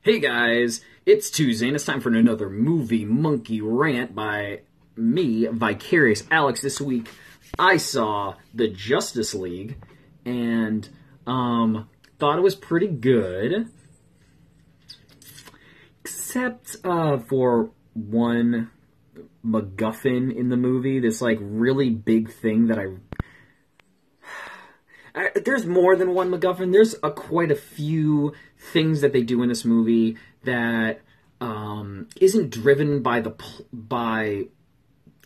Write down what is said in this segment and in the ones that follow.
Hey guys, it's Tuesday and it's time for another movie monkey rant by me, Vicarious Alex. This week I saw the Justice League and thought it was pretty good, except for one MacGuffin in the movie. This like really big thing that there's more than one MacGuffin. There's quite a few things that they do in this movie that isn't driven by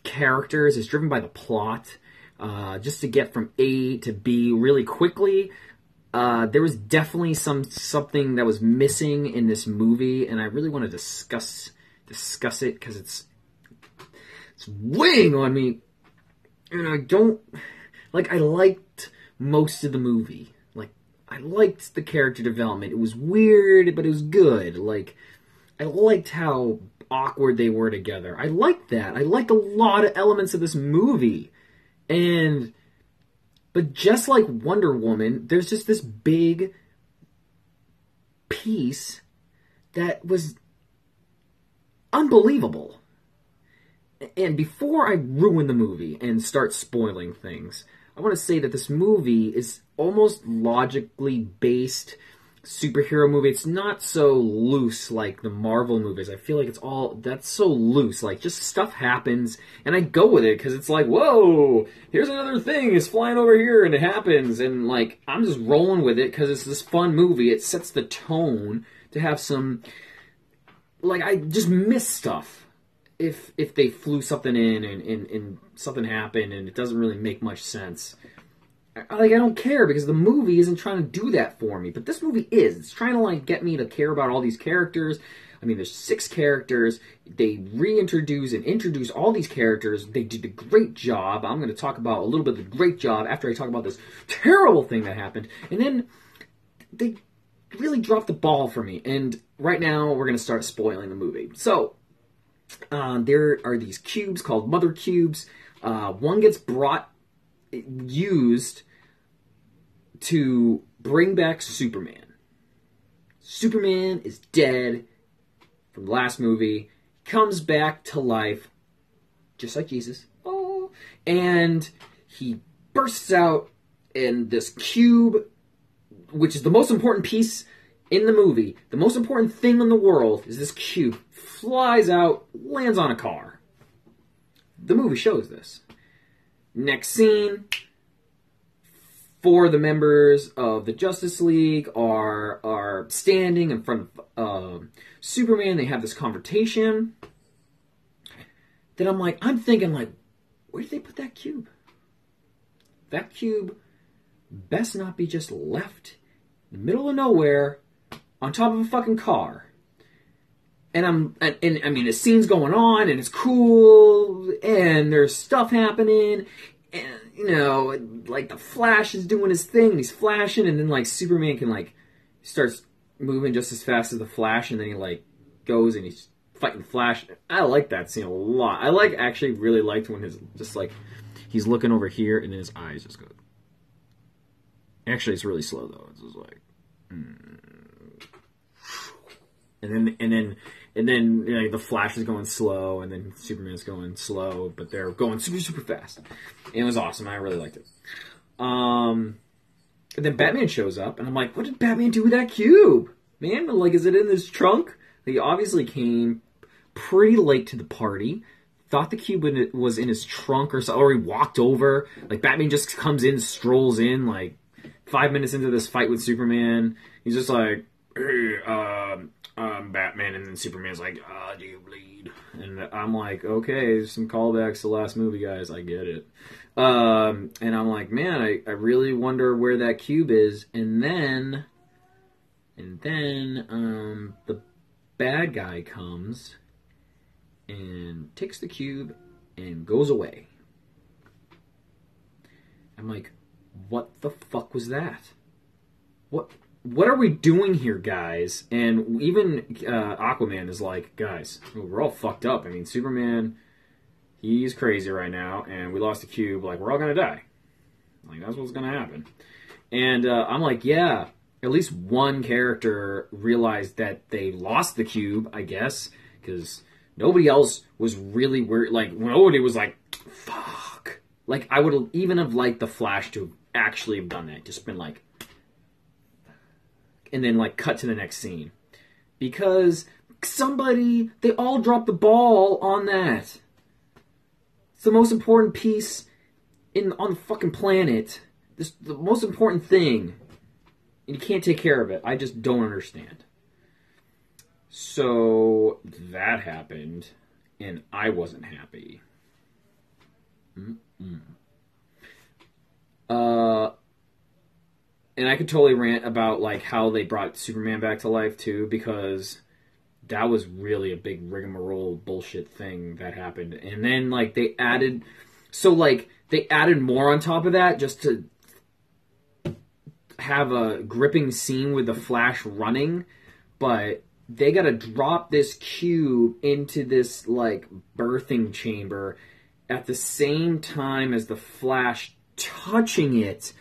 characters. It's driven by the plot, just to get from A to B really quickly. There was definitely something that was missing in this movie, and I really want to discuss it because it's weighing on me, and I don't like. I liked most of the movie. Like, I liked the character development. It was weird, but it was good. Like, I liked how awkward they were together. I liked that. I liked a lot of elements of this movie. But just like Wonder Woman, there's just this big piece that was unbelievable. And before I ruin the movie and start spoiling things, I want to say that this movie is almost logically based superhero movie. It's not so loose like the Marvel movies. I feel like that's so loose. Like, just stuff happens, and I go with it because it's like, whoa, here's another thing. It's flying over here, and it happens. And, like, I'm just rolling with it because it's this fun movie. It sets the tone to have some, like, I just miss stuff. If they flew something in and something happened and it doesn't really make much sense, I don't care because the movie isn't trying to do that for me. But this movie is. It's trying to like get me to care about all these characters. I mean, there's 6 characters. They reintroduce and introduce all these characters. They did a great job. I'm going to talk about a little bit of the great job after I talk about this terrible thing that happened. And then they really dropped the ball for me. And right now we're going to start spoiling the movie. So there are these cubes called mother cubes. One gets used to bring back Superman. Superman is dead from the last movie. Comes back to life, just like Jesus. Oh, and he bursts out in this cube, which is the most important piece in the movie. The most important thing in the world is this cube. Flies out, lands on a car. The movie shows this. Next scene, 4 of the members of the Justice League are standing in front of Superman. They have this confrontation. Then I'm thinking, where did they put that cube? That cube best not be just left in the middle of nowhere on top of a fucking car. And I mean, the scene's going on, and it's cool, and there's stuff happening, and, you know, like, the Flash is doing his thing, and he's flashing, and then, like, Superman can, like, starts moving just as fast as the Flash, and then he, like, goes and he's fighting Flash. I like that scene a lot. I actually really liked when he's looking over here, and then his eyes just go. Actually, it's really slow, though. It's just like, And then you know, the Flash is going slow, and then Superman's going slow, but they're going super, super fast. And it was awesome. I really liked it. And then Batman shows up, and I'm like, what did Batman do with that cube? Man, like, is it in his trunk? He obviously came pretty late to the party, thought the cube was in his trunk or he walked over. Like, Batman just comes in, strolls in, like, 5 minutes into this fight with Superman. He's just like, hey, Batman, and then Superman's like, do you bleed? And I'm like, okay, some callbacks to last movie, guys, I get it. And I'm like, man, I really wonder where that cube is. And then the bad guy comes and takes the cube and goes away. I'm like, what the fuck was that? What are we doing here, guys? And even Aquaman is like, guys, we're all fucked up. I mean, Superman, he's crazy right now, and we lost the cube. Like, we're all gonna die. Like, that's what's gonna happen. And I'm like, yeah, at least one character realized that they lost the cube, I guess, because nobody else was really worried. Like, nobody was like, fuck. Like, I would even have liked the Flash to actually have done that. Just been like, and then, like, cut to the next scene. Because they all dropped the ball on that. It's the most important piece on the fucking planet. The most important thing. And you can't take care of it. I just don't understand. So that happened, and I wasn't happy. And I could totally rant about like how they brought Superman back to life too, because that was really a big rigmarole bullshit thing that happened. And then like they added more on top of that just to have a gripping scene with the Flash running, but they gotta drop this cube into this like birthing chamber at the same time as the Flash touching it,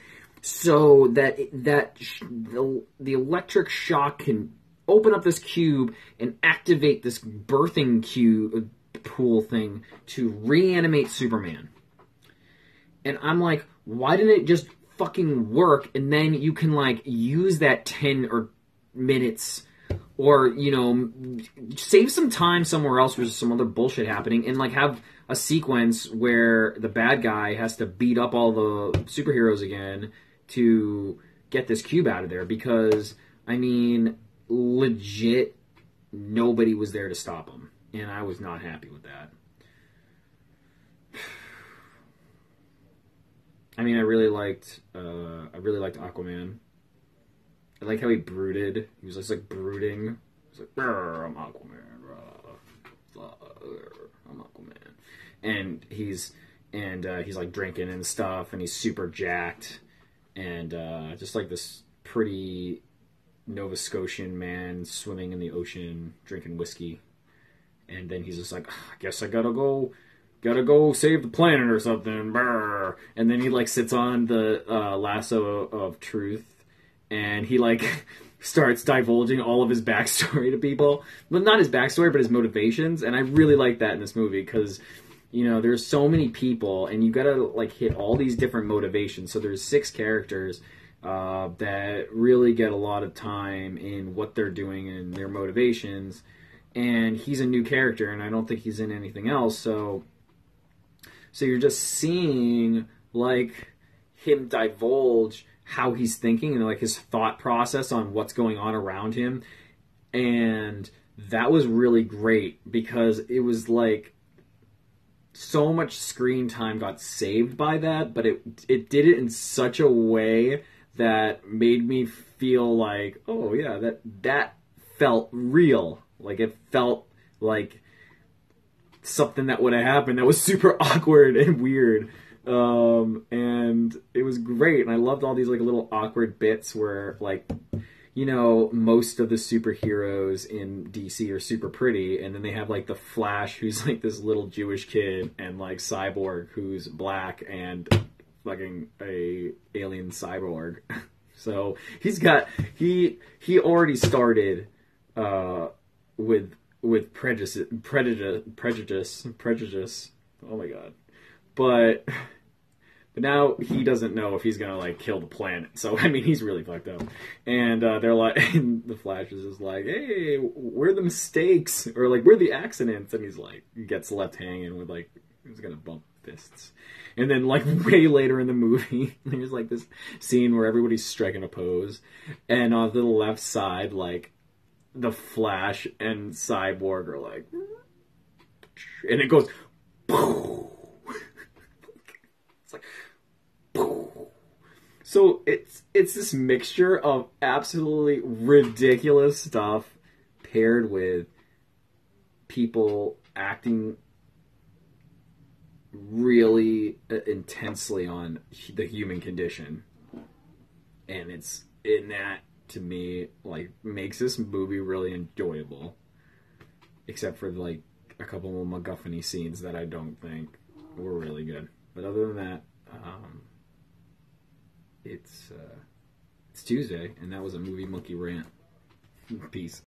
so that the electric shock can open up this cube and activate this birthing cube pool thing to reanimate Superman. And I'm like, why didn't it just fucking work, and then you can like use that 10 or minutes, or you know, save some time somewhere else where there's some other bullshit happening, and like have a sequence where the bad guy has to beat up all the superheroes again to get this cube out of there, because I mean, legit nobody was there to stop him, and I was not happy with that. I mean, I really liked Aquaman. I like how he brooded. He was just like brooding. He was like, I'm Aquaman. I'm Aquaman. And he's like drinking and stuff, and he's super jacked, and just like this pretty Nova Scotian man swimming in the ocean, drinking whiskey. And then he's just like, I guess I gotta go save the planet or something. Brr. And then he like sits on the lasso of truth, and he like starts divulging all of his backstory to people. Well, not his backstory, but his motivations. And I really like that in this movie, because you know, there's so many people, and you gotta like hit all these different motivations. So there's 6 characters that really get a lot of time in what they're doing and their motivations. And he's a new character, and I don't think he's in anything else. So you're just seeing like him divulge how he's thinking and like his thought process on what's going on around him. And that was really great, because it was like so much screen time got saved by that, but it did it in such a way that made me feel like, oh yeah, that felt real. Like it felt like something that would have happened that was super awkward and weird. And it was great. And I loved all these like little awkward bits where like, you know, most of the superheroes in DC are super pretty, and then they have like the Flash, who's like this little Jewish kid, and like Cyborg, who's black and fucking a alien cyborg. So he already started with prejudice. Oh my god. But now he doesn't know if he's gonna like kill the planet. So I mean, he's really fucked up. And they're like, and the Flash is just like, hey, where are the mistakes, or like where are the accidents? And he's like, gets left hanging with like, he's gonna bump fists. And then like way later in the movie, there's like this scene where everybody's striking a pose, and on the left side, like the Flash and Cyborg are like, and it goes, it's like, so it's this mixture of absolutely ridiculous stuff paired with people acting really intensely on the human condition, and it's in that, to me, like makes this movie really enjoyable, except for like a couple of MacGuffin-y scenes that I don't think were really good. But other than that, it's It's Tuesday, and that was a Movie Monkey rant. Peace.